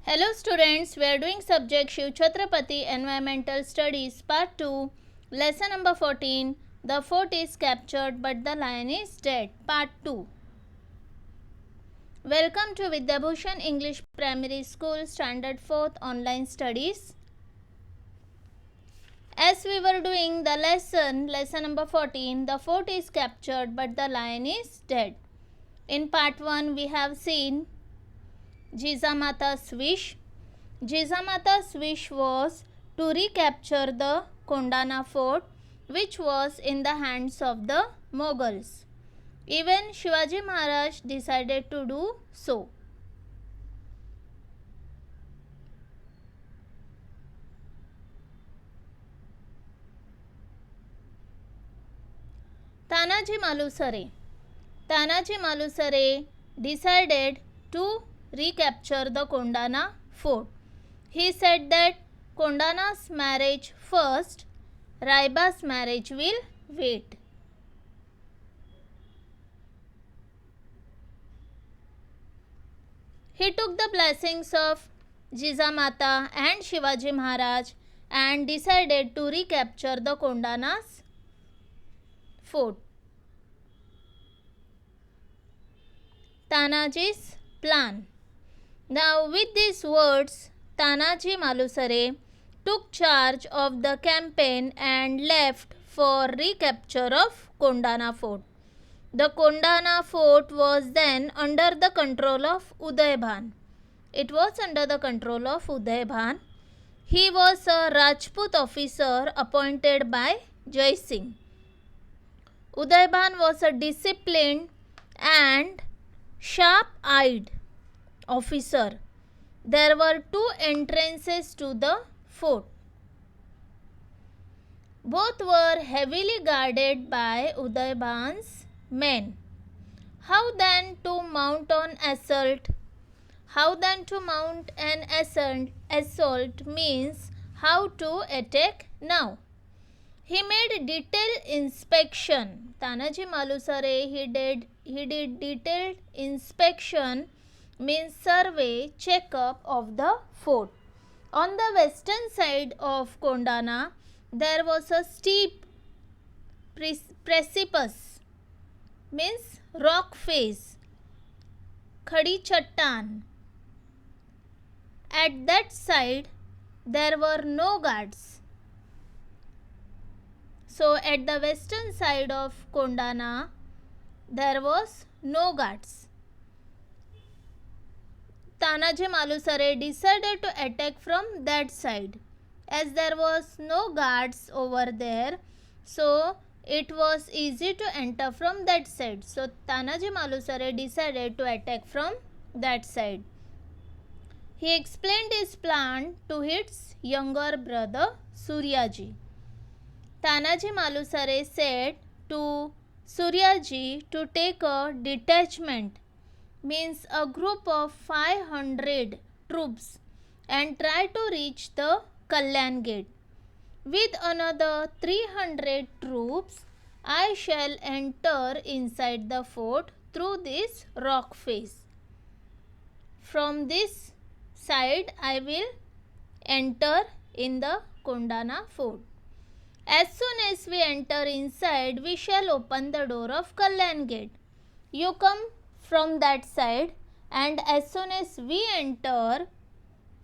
Hello students, we are doing subject Shiv Chhatrapati Environmental Studies Part 2, Lesson number 14. The fort is captured but the lion is dead. Part 2. Welcome to Vidyabhushan English Primary School Standard 4th Online Studies. As we were doing the lesson number 14, the fort is captured but the lion is dead. In part 1, we have seen Jijamata's wish. Jijamata's wish was to recapture the Kondana fort, which was in the hands of the Mughals. Even Shivaji Maharaj decided to do so. Tanaji Malusare decided to recapture the Kondana fort. He said that Kondana's marriage first, Raiba's marriage will wait. He took the blessings of Jijamata and Shivaji Maharaj and decided to recapture the Kondana's fort. Tanaji's plan. Now with these words, Tanaji Malusare took charge of the campaign and left for recapture of Kondana fort. The Kondana fort was then under the control of Udaybhan. It was under the control of Udaybhan. He was a Rajput officer appointed by Jai Singh. Udaybhan was a disciplined and sharp-eyed officer. There were two entrances to the fort. Both were heavily guarded by Udaybhan's men. How then to mount an assault? Assault means how to attack now. He made detailed inspection. Tanaji Malusare, he did detailed inspection, means survey, checkup of the fort. On the western side of Kondana, there was a steep precipice, means rock face, khadi chattan. At that side, there were no guards. So at the western side of Kondana, there was no guards. Tanaji Malusare decided to attack from that side. As there was no guards over there, so it was easy to enter from that side. So Tanaji Malusare decided to attack from that side. He explained his plan to his younger brother Suryaji. Tanaji Malusare said to Suryaji to take a detachment, means a group of 500 troops, and try to reach the Kalyan gate. With another 300 troops, I shall enter inside the fort through this rock face. From this side, I will enter in the Kondana fort. As soon as we enter inside, we shall open the door of Kalyan gate. You come from that side, and as soon as we enter,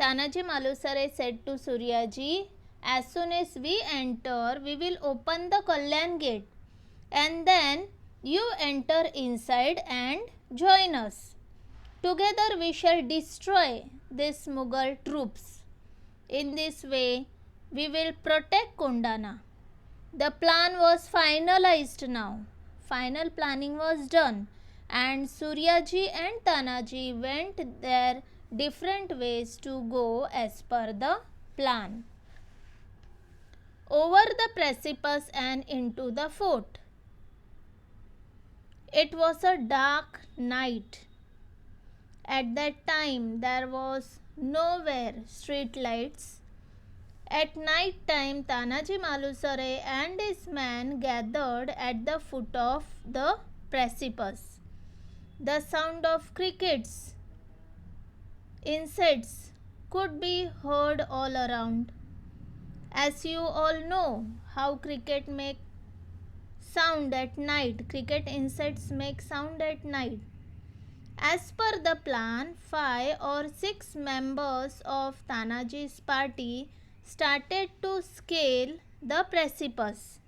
Tanaji Malusare said to Suryaji, as soon as we enter, we will open the Kalyan gate, and then you enter inside and join us. Together we shall destroy these Mughal troops. In this way, we will protect Kondana. The plan was finalized now. Final planning was done, and Suryaji and Tanaji went their different ways to go as per the plan. Over the precipice and into the fort. It was a dark night. At that time, there was nowhere street lights. At night time, Tanaji Malusare and his men gathered at the foot of the precipice. The sound of crickets, insects could be heard all around. As you all know, how cricket make sound at night. Cricket insects make sound at night. As per the plan, 5 or 6 members of Tanaji's party started to scale the precipice.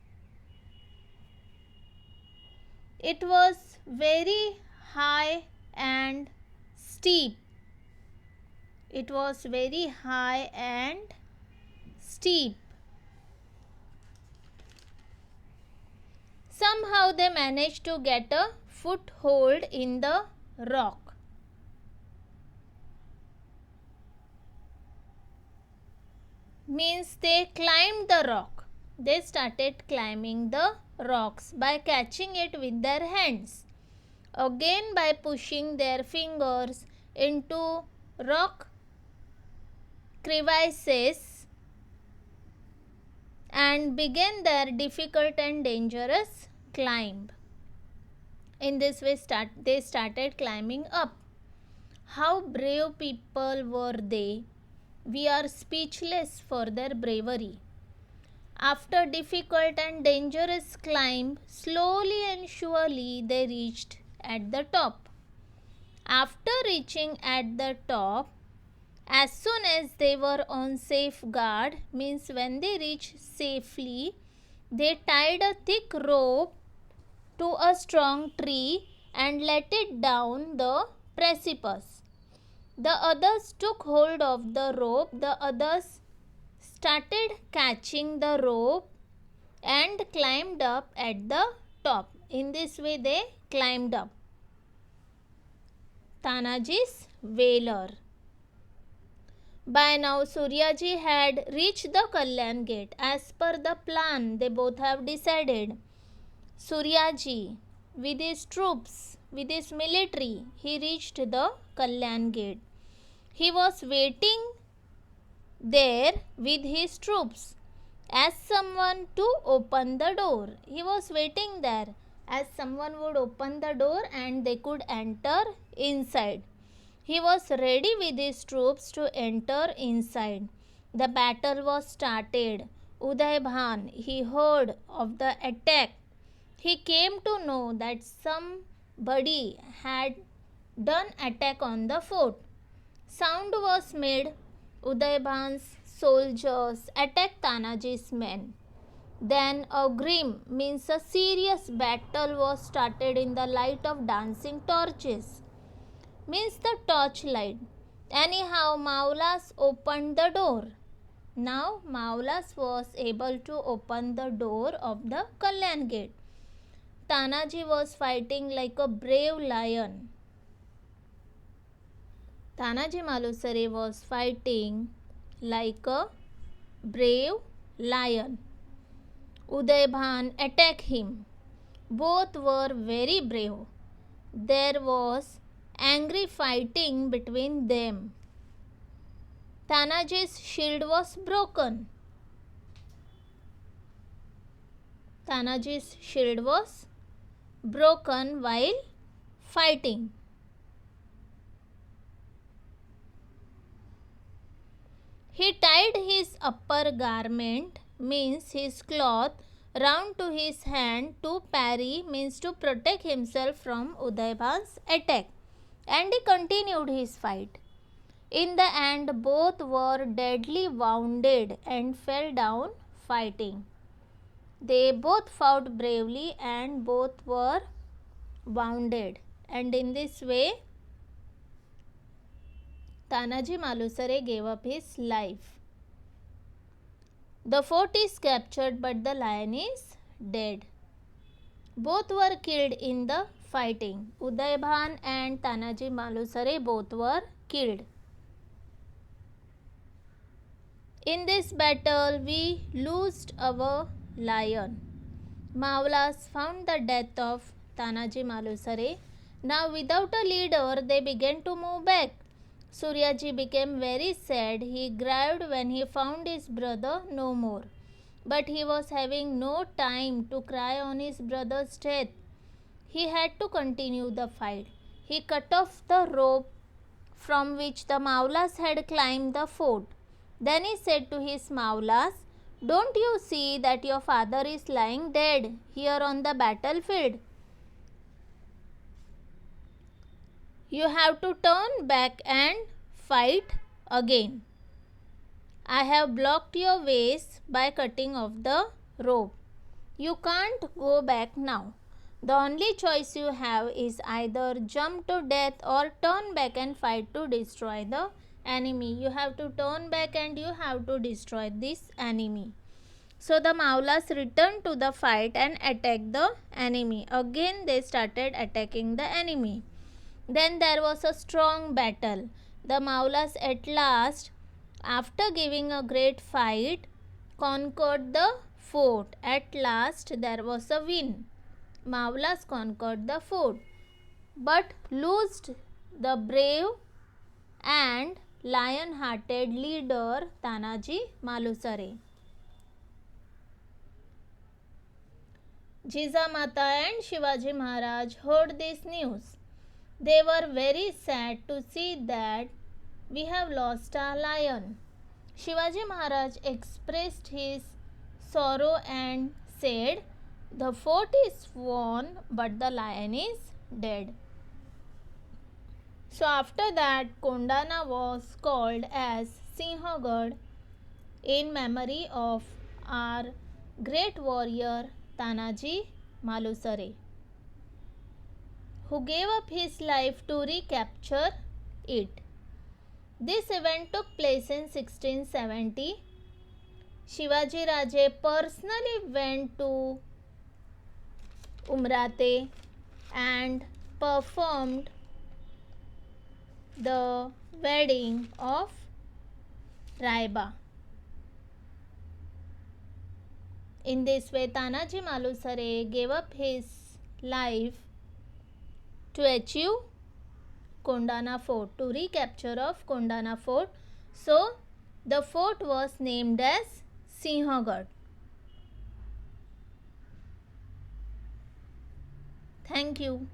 It was very high and steep. It was very high and steep. Somehow they managed to get a foothold in the rock. Means they climbed the rock. They started climbing the rocks by catching it with their hands. Again by pushing their fingers into rock crevices and began their difficult and dangerous climb. In this way they started climbing up. How brave people were they! We are speechless for their bravery. After difficult and dangerous climb, slowly and surely they reached at the top. After reaching at the top, as soon as they were on safeguard, means when they reached safely, they tied a thick rope to a strong tree and let it down the precipice. The others took hold of the rope. The others started catching the rope and climbed up at the top. In this way they climbed up. Tanaji's Valour. By now Suryaji had reached the Kalyan gate. As per the plan they both have decided. Suryaji with his troops, with his military, he reached the Kalyan gate. He was waiting there with his troops as someone to open the door. He was waiting there as someone would open the door and they could enter inside. He was ready with his troops to enter inside. The battle was started. Udaybhan, he heard of the attack. He came to know that somebody had done attack on the fort. Sound was made. Udaybhan's soldiers attacked Tanaji's men. Then a grim, means a serious battle was started in the light of dancing torches. Means the torchlight. Anyhow, Maulas opened the door. Now Maulas was able to open the door of the Kalyan gate. Tanaji was fighting like a brave lion. Tanaji Malusare was fighting like a brave lion. Udaybhan attacked him. Both were very brave. There was angry fighting between them. Tanaji's shield was broken. Tanaji's shield was broken while fighting. He tied his upper garment, means his cloth, round to his hand to parry, means to protect himself from Udaybhan's attack, and he continued his fight. In the end, both were deadly wounded and fell down fighting. They both fought bravely and both were wounded, and in this way Tanaji Malusare gave up his life. The fort is captured but the lion is dead. Both were killed in the fighting. Udaybhan and Tanaji Malusare both were killed. In this battle we lost our lion. Maulas found the death of Tanaji Malusare. Now without a leader they began to move back. Suryaji became very sad. He grieved when he found his brother no more. But he was having no time to cry on his brother's death. He had to continue the fight. He cut off the rope from which the Maulas had climbed the fort. Then he said to his Maulas, "Don't you see that your father is lying dead here on the battlefield? You have to turn back and fight again. I have blocked your ways by cutting off the rope. You can't go back now. The only choice you have is either jump to death or turn back and fight to destroy the enemy." You have to turn back and you have to destroy this enemy. So the Maulas returned to the fight and attacked the enemy. Again they started attacking the enemy. Then there was a strong battle. The Maulas at last, after giving a great fight, conquered the fort. At last there was a win. Maulas conquered the fort, but lost the brave and lion-hearted leader Tanaji Malusare. Jijamata and Shivaji Maharaj heard this news. They were very sad to see that we have lost our lion. Shivaji Maharaj expressed his sorrow and said, "The fort is won, but the lion is dead." So after that, Kondana was called as Sinhagad in memory of our great warrior Tanaji Malusare, who gave up his life to recapture it. This event took place in 1670. Shivaji Raje personally went to Umrate and performed the wedding of Raiba. In this way, Tanaji Malusare gave up his life to achieve Kondana Fort, to recapture of Kondana Fort. So, the fort was named as Sinhagad. Thank you.